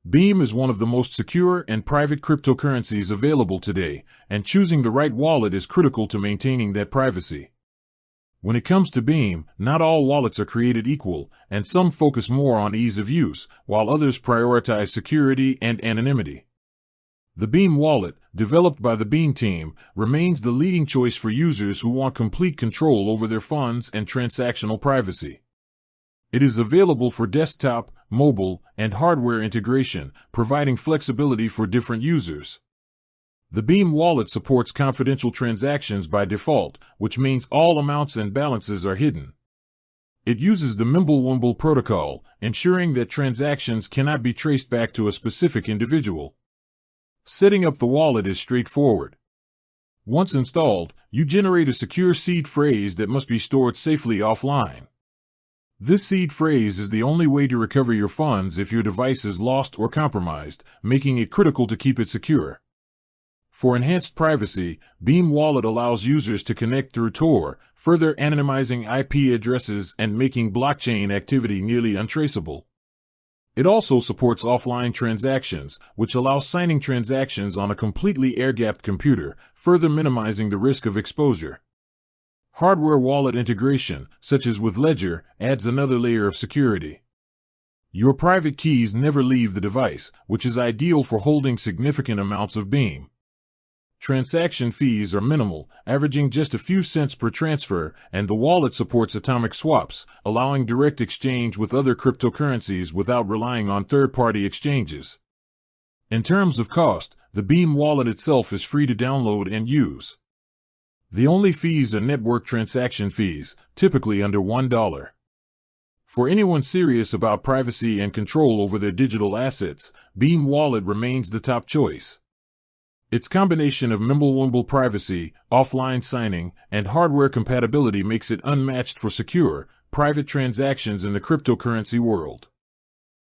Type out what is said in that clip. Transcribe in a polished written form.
Beam is one of the most secure and private cryptocurrencies available today, and choosing the right wallet is critical to maintaining that privacy. When it comes to Beam, not all wallets are created equal, and some focus more on ease of use, while others prioritize security and anonymity. The Beam wallet, developed by the Beam team, remains the leading choice for users who want complete control over their funds and transactional privacy. It is available for desktop, mobile, and hardware integration, providing flexibility for different users. The Beam wallet supports confidential transactions by default, which means all amounts and balances are hidden. It uses the Mimblewimble protocol, ensuring that transactions cannot be traced back to a specific individual. Setting up the wallet is straightforward. Once installed, you generate a secure seed phrase that must be stored safely offline. This seed phrase is the only way to recover your funds if your device is lost or compromised, making it critical to keep it secure. For enhanced privacy, Beam Wallet allows users to connect through Tor, further anonymizing IP addresses and making blockchain activity nearly untraceable. It also supports offline transactions, which allows signing transactions on a completely air-gapped computer, further minimizing the risk of exposure. Hardware wallet integration, such as with Ledger, adds another layer of security. Your private keys never leave the device, which is ideal for holding significant amounts of Beam. Transaction fees are minimal, averaging just a few cents per transfer, and the wallet supports atomic swaps, allowing direct exchange with other cryptocurrencies without relying on third-party exchanges. In terms of cost, the Beam wallet itself is free to download and use. The only fees are network transaction fees, typically under $1. For anyone serious about privacy and control over their digital assets, Beam Wallet remains the top choice. Its combination of Mimblewimble privacy, offline signing, and hardware compatibility makes it unmatched for secure, private transactions in the cryptocurrency world.